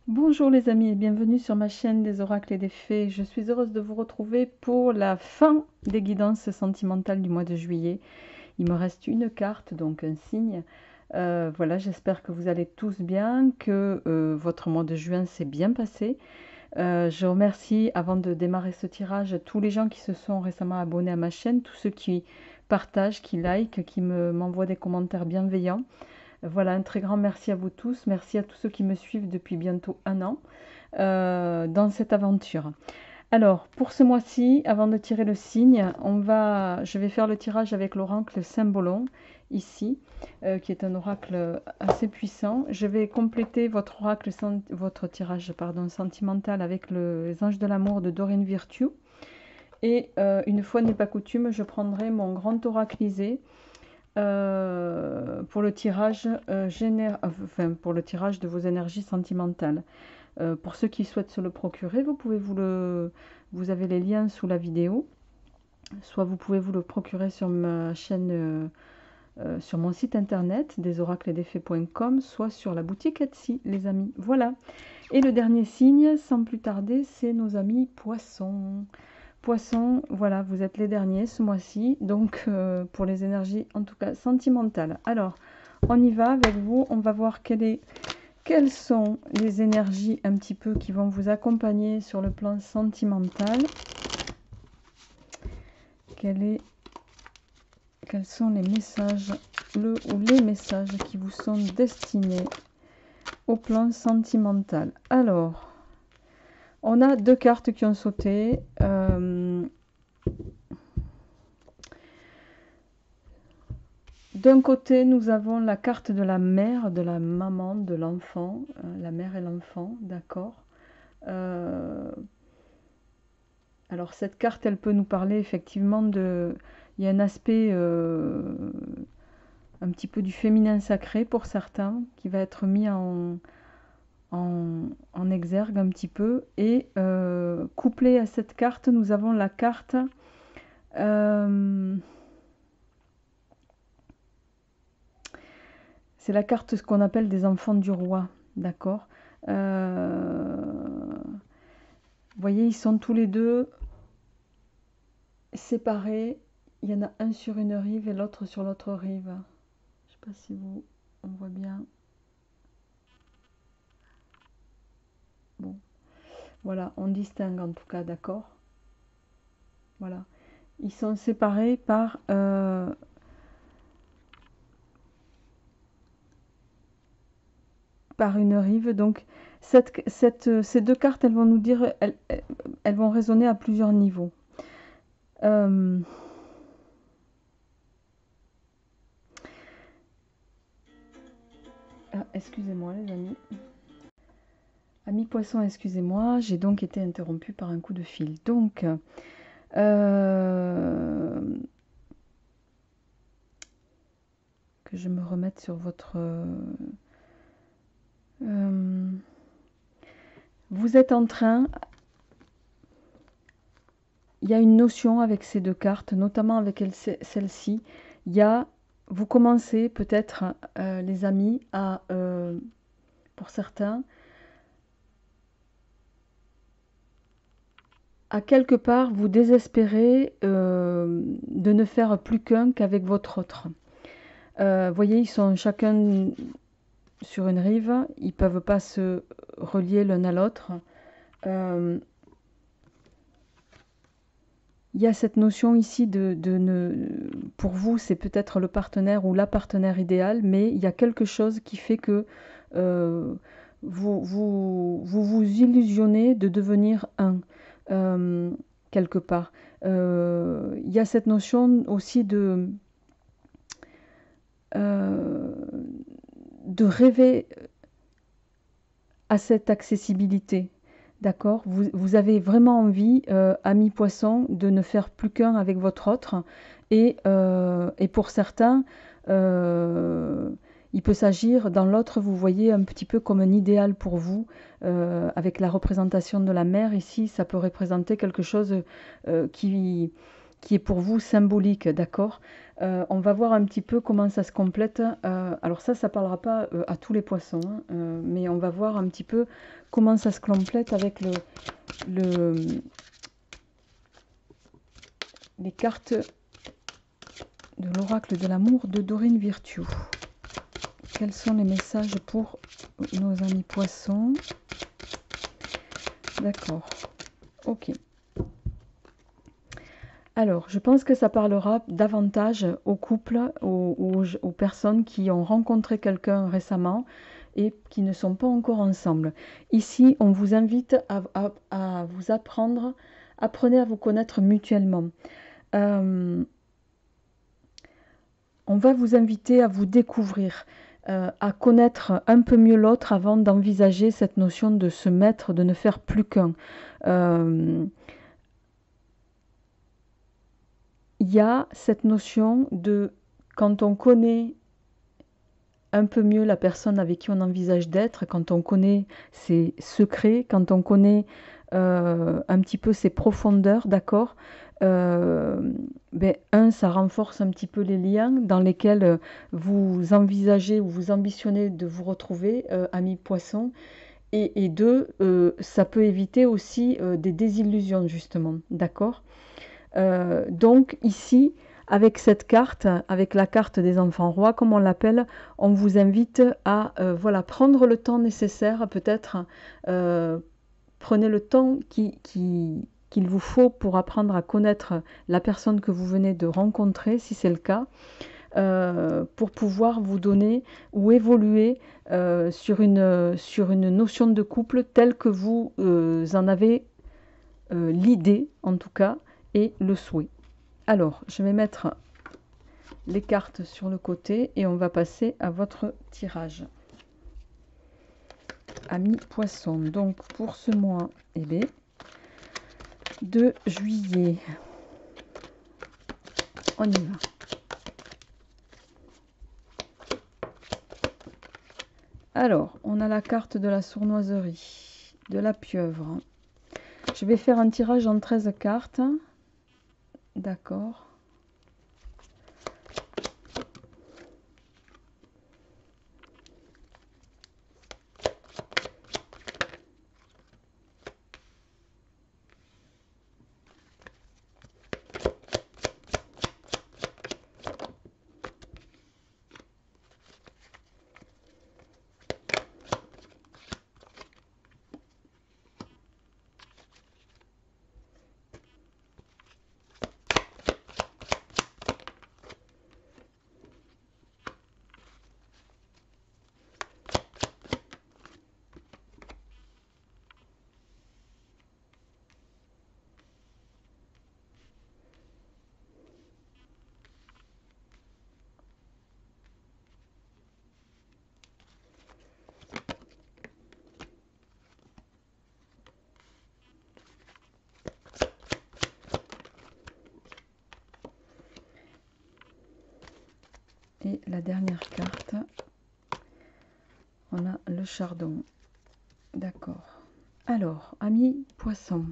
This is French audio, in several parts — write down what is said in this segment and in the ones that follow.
Bonjour les amis et bienvenue sur ma chaîne des oracles et des fées. Je suis heureuse de vous retrouver pour la fin des guidances sentimentales du mois de juillet. Il me reste une carte, donc un signe. Voilà, j'espère que vous allez tous bien, que votre mois de juin s'est bien passé. Je remercie, avant de démarrer ce tirage, tous les gens qui se sont récemment abonnés à ma chaîne, tous ceux qui partagent, qui likent, qui m'envoient des commentaires bienveillants. Voilà, un très grand merci à vous tous. Merci à tous ceux qui me suivent depuis bientôt un an dans cette aventure. Alors, pour ce mois-ci, avant de tirer le signe, je vais faire le tirage avec l'oracle Symbolon, ici, qui est un oracle assez puissant. Je vais compléter votre tirage sentimental avec les anges de l'amour de Doreen Virtue. Et une fois n'est pas coutume, je prendrai mon grand oraclisé pour le tirage pour le tirage de vos énergies sentimentales. Pour ceux qui souhaitent se le procurer, vous avez les liens sous la vidéo. Soit vous pouvez vous le procurer sur ma chaîne, sur mon site internet desoracledesfées.com, soit sur la boutique Etsy, les amis. Voilà. Et le dernier signe, sans plus tarder, c'est nos amis poissons. Poissons, voilà, vous êtes les derniers ce mois-ci, donc pour les énergies en tout cas sentimentales. Alors, on y va avec vous, on va voir quelles sont les énergies un petit peu qui vont vous accompagner sur le plan sentimental. Quels sont les messages, les messages qui vous sont destinés au plan sentimental. Alors, on a deux cartes qui ont sauté. D'un côté, nous avons la carte de la mère, de la maman, de l'enfant, la mère et l'enfant, d'accord. Alors cette carte, elle peut nous parler effectivement de... Il y a un aspect un petit peu du féminin sacré pour certains, qui va être mis en exergue un petit peu. Et couplé à cette carte, nous avons la carte... c'est la carte ce qu'on appelle des enfants du roi, d'accord. Vous voyez, ils sont tous les deux séparés. Il y en a un sur une rive et l'autre sur l'autre rive. Je ne sais pas si on voit bien. Bon, voilà, on distingue en tout cas, d'accord. Voilà, ils sont séparés par une rive. Donc ces deux cartes, elles vont nous dire, elles vont résonner à plusieurs niveaux. Excusez-moi les amis. Amis poissons, excusez-moi, j'ai donc été interrompue par un coup de fil. Donc, que je me remette sur votre... vous êtes en train... Il y a une notion avec ces deux cartes, notamment avec celle-ci. Il y a... Vous commencez peut-être, les amis, à... pour certains... à quelque part vous désespérer de ne faire plus qu'un qu'avec votre autre. Voyez, ils sont chacun sur une rive, ils ne peuvent pas se relier l'un à l'autre. Il y a cette notion ici pour vous, c'est peut-être le partenaire ou la partenaire idéale, mais il y a quelque chose qui fait que vous illusionnez de devenir un, quelque part. Il y a cette notion aussi de rêver à cette accessibilité. D'accord, vous avez vraiment envie, amis poissons, de ne faire plus qu'un avec votre autre. Et pour certains, il peut s'agir, dans l'autre, vous voyez un petit peu comme un idéal pour vous, avec la représentation de la mère. Ici, ça peut représenter quelque chose qui qui est pour vous symbolique, d'accord? On va voir un petit peu comment ça se complète. Alors ça parlera pas à tous les poissons, hein, mais on va voir un petit peu comment ça se complète avec le, les cartes de l'oracle de l'amour de Dorine Virtue. Quels sont les messages pour nos amis poissons? D'accord, ok. Alors, je pense que ça parlera davantage aux couples, aux personnes qui ont rencontré quelqu'un récemment et qui ne sont pas encore ensemble. Ici, on vous invite à vous apprendre, apprenez à vous connaître mutuellement. On va vous inviter à vous découvrir, à connaître un peu mieux l'autre avant d'envisager cette notion de se mettre, de ne faire plus qu'un. Il y a cette notion de, quand on connaît un peu mieux la personne avec qui on envisage d'être, quand on connaît ses secrets, quand on connaît un petit peu ses profondeurs, d'accord, ça renforce un petit peu les liens dans lesquels vous envisagez ou vous ambitionnez de vous retrouver, amis poissons, et deux, ça peut éviter aussi des désillusions, justement, d'accord. Donc ici, avec cette carte, avec la carte des enfants rois, comme on l'appelle, on vous invite à voilà, prendre le temps nécessaire, peut-être. Prenez le temps qu'il vous faut pour apprendre à connaître la personne que vous venez de rencontrer, si c'est le cas, pour pouvoir vous donner ou évoluer sur une notion de couple telle que vous en avez l'idée, en tout cas, et le souhait. Alors, je vais mettre les cartes sur le côté et on va passer à votre tirage. Amis poissons, donc pour ce mois de juillet, on y va. Alors, on a la carte de la sournoiserie, de la pieuvre. Je vais faire un tirage en 13 cartes. D'accord. Et la dernière carte, on a le chardon. D'accord. Alors, amis poissons.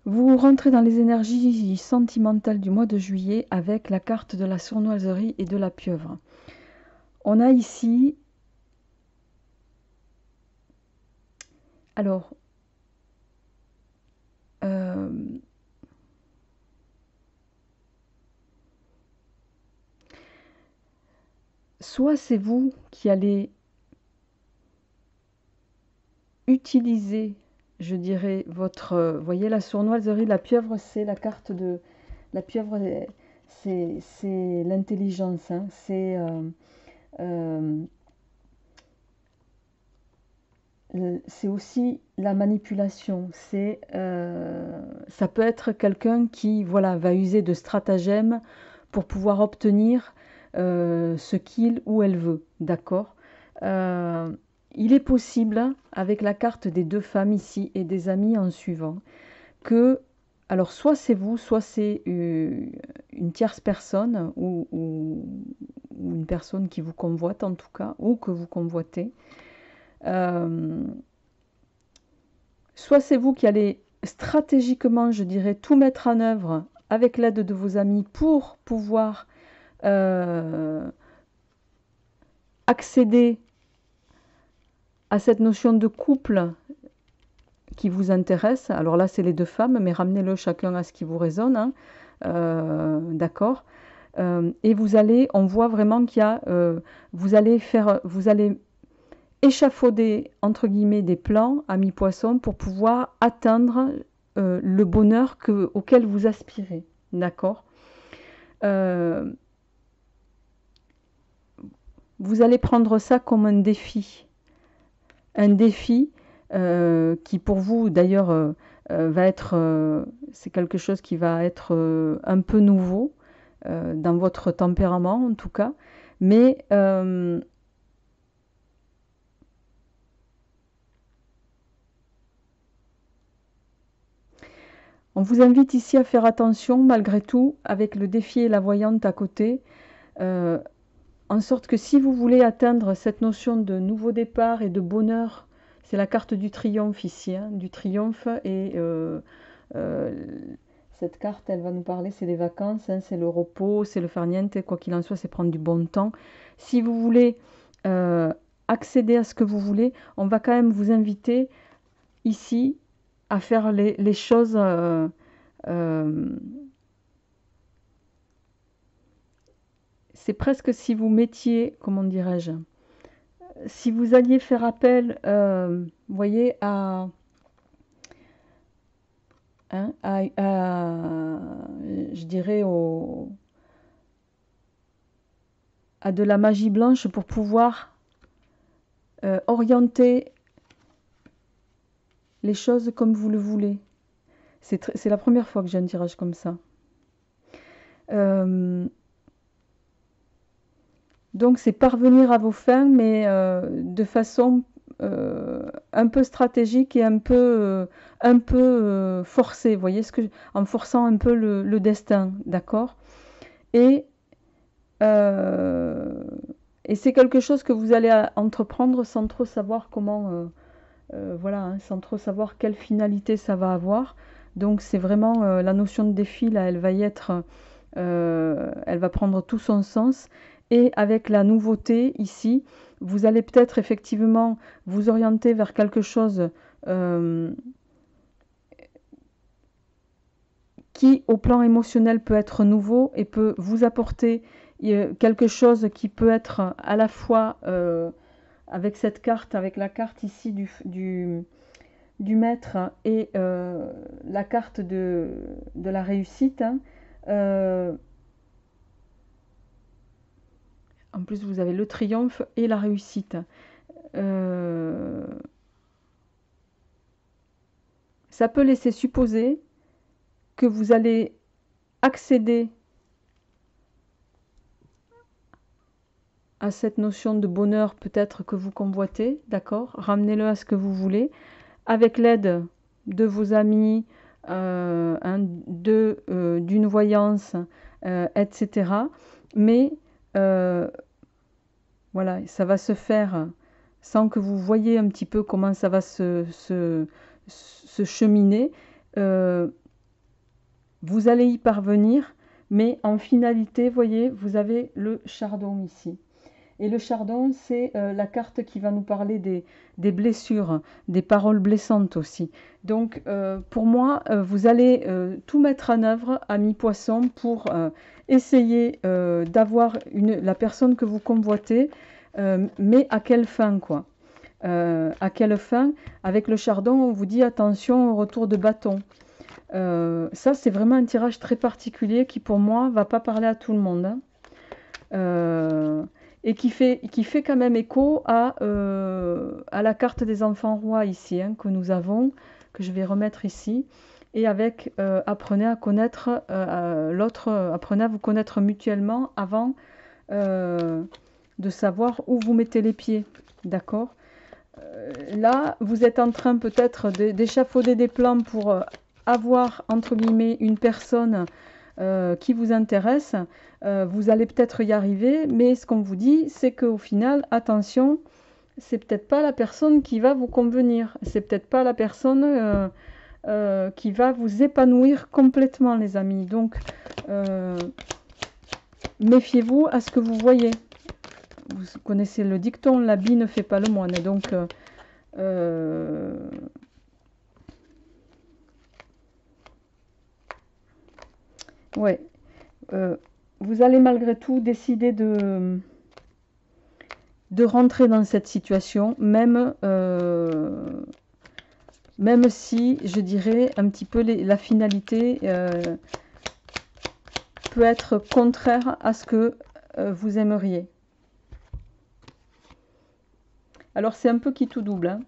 Vous rentrez dans les énergies sentimentales du mois de juillet avec la carte de la sournoiserie et de la pieuvre. On a ici, alors, soit c'est vous qui allez utiliser, je dirais, votre... voyez, la sournoiserie, la pieuvre, c'est la carte de... La pieuvre, c'est l'intelligence, hein, c'est aussi la manipulation. Ça peut être quelqu'un qui, voilà, va user de stratagèmes pour pouvoir obtenir ce qu'il ou elle veut, d'accord. Il est possible, avec la carte des deux femmes ici et des amis en suivant, que Alors, soit c'est vous, soit c'est une tierce personne ou une personne qui vous convoite en tout cas, ou que vous convoitez. Euh, Soit c'est vous qui allez stratégiquement, je dirais, tout mettre en œuvre avec l'aide de vos amis pour pouvoir euh, accéder à cette notion de couple qui vous intéresse. Alors là, c'est les deux femmes, mais ramenez-le chacun à ce qui vous résonne, hein. D'accord. Et vous allez, on voit vraiment qu'il y a, vous allez échafauder entre guillemets des plans à mi-poisson pour pouvoir atteindre le bonheur auquel vous aspirez. D'accord. Euh, vous allez prendre ça comme un défi qui pour vous d'ailleurs va être, c'est quelque chose qui va être un peu nouveau dans votre tempérament en tout cas, mais on vous invite ici à faire attention malgré tout avec le défi et la voyante à côté, euh, en sorte que si vous voulez atteindre cette notion de nouveau départ et de bonheur, c'est la carte du triomphe ici, hein, du triomphe et euh, cette carte, elle va nous parler, c'est les vacances, hein, c'est le repos, c'est le farniente, quoi qu'il en soit, c'est prendre du bon temps. Si vous voulez euh, accéder à ce que vous voulez, on va quand même vous inviter ici à faire les choses. Euh, c'est presque si vous mettiez, comment dirais-je, si vous alliez faire appel, vous voyez, hein, je dirais, à de la magie blanche pour pouvoir orienter les choses comme vous le voulez. C'est la première fois que j'ai un tirage comme ça. Euh, donc c'est parvenir à vos fins, mais de façon un peu stratégique et un peu forcée, vous voyez en forçant un peu le destin, d'accord. Et, euh, et c'est quelque chose que vous allez entreprendre sans trop savoir comment, voilà, hein, sans trop savoir quelle finalité ça va avoir. Donc c'est vraiment la notion de défi, là, elle va y être, elle va prendre tout son sens. Et avec la nouveauté ici, vous allez peut-être effectivement vous orienter vers quelque chose euh, qui, au plan émotionnel, peut être nouveau et peut vous apporter quelque chose qui peut être à la fois avec cette carte, avec la carte ici du maître et la carte de la réussite, hein. Euh, En plus, vous avez le triomphe et la réussite. Euh, Ça peut laisser supposer que vous allez accéder à cette notion de bonheur peut-être que vous convoitez, d'accord. Ramenez-le à ce que vous voulez, avec l'aide de vos amis, d'une voyance, etc. Mais voilà, ça va se faire sans que vous voyez un petit peu comment ça va se cheminer. Euh, Vous allez y parvenir, mais en finalité, voyez, vous avez le chardon ici. Et le chardon, c'est la carte qui va nous parler des blessures, des paroles blessantes aussi. Donc, pour moi, vous allez tout mettre en œuvre à mi-poisson pour essayer d'avoir la personne que vous convoitez, mais à quelle fin, quoi. À quelle fin? Avec le chardon, on vous dit attention au retour de bâton. Ça, c'est vraiment un tirage très particulier qui, pour moi, va pas parler à tout le monde, hein. Et qui fait quand même écho à la carte des enfants rois ici, hein, que nous avons, que je vais remettre ici. Et avec apprenez à connaître l'autre, apprenez à vous connaître mutuellement avant de savoir où vous mettez les pieds. D'accord. Là, vous êtes en train peut-être d'échafauder des plans pour avoir, entre guillemets, une personne qui vous intéresse, vous allez peut-être y arriver, mais ce qu'on vous dit, c'est qu'au final, attention, c'est peut-être pas la personne qui va vous convenir, c'est peut-être pas la personne qui va vous épanouir complètement, les amis. Donc, méfiez-vous à ce que vous voyez. Vous connaissez le dicton, l'habit ne fait pas le moine. Donc, ouais, vous allez malgré tout décider de rentrer dans cette situation, même si, je dirais, un petit peu la finalité peut être contraire à ce que vous aimeriez. Alors, c'est un peu qui tout double, hein.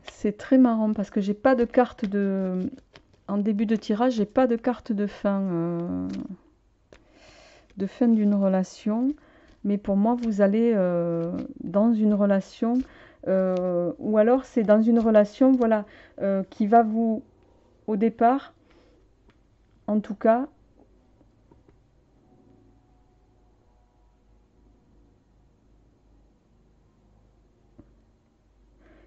C'est très marrant parce que j'ai pas de carte de... En début de tirage, j'ai pas de carte de fin d'une relation. Mais pour moi, vous allez dans une relation, ou alors c'est dans une relation, voilà, qui va vous, au départ, en tout cas,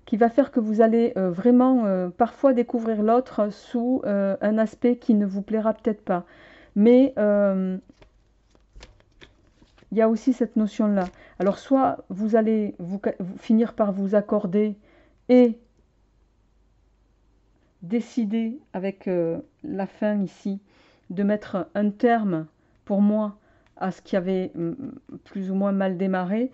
qui va faire que vous allez vraiment parfois découvrir l'autre sous un aspect qui ne vous plaira peut-être pas. Mais il y a aussi cette notion-là. Alors soit vous allez finir par vous accorder et décider avec la fin ici de mettre un terme pour moi à ce qui avait plus ou moins mal démarré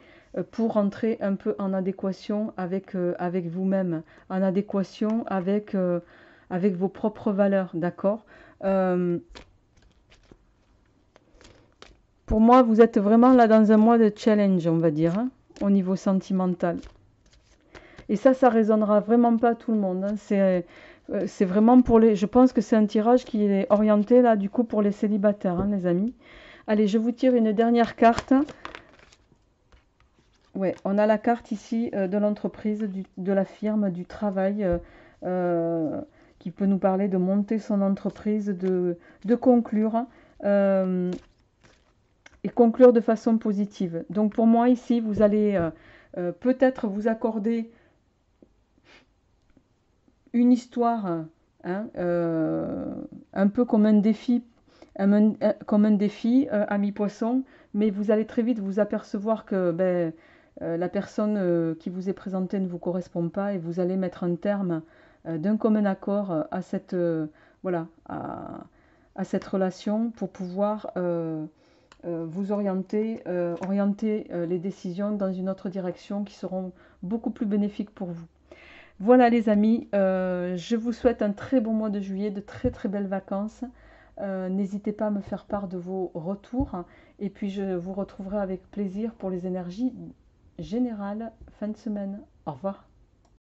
pour rentrer un peu en adéquation avec vous-même, en adéquation avec vos propres valeurs, d'accord. Pour moi, vous êtes vraiment là dans un mois de challenge, on va dire, hein, au niveau sentimental. Et ça résonnera vraiment pas à tout le monde, hein. C'est vraiment pour les... Je pense que c'est un tirage qui est orienté, là, du coup, pour les célibataires, hein, les amis. Allez, je vous tire une dernière carte. Ouais, on a la carte ici de l'entreprise, de la firme, du travail, qui peut nous parler de monter son entreprise, de conclure, et conclure de façon positive. Donc pour moi ici, vous allez peut-être vous accorder une histoire, hein, un peu comme un défi, comme un défi, ami poisson, mais vous allez très vite vous apercevoir que ben, la personne qui vous est présentée ne vous correspond pas et vous allez mettre un terme d'un commun accord à cette, voilà, à cette relation pour pouvoir vous orienter les décisions dans une autre direction qui seront beaucoup plus bénéfiques pour vous. Voilà les amis, je vous souhaite un très bon mois de juillet, de très très belles vacances. N'hésitez pas à me faire part de vos retours et puis je vous retrouverai avec plaisir pour les énergies générales fin de semaine. Au revoir.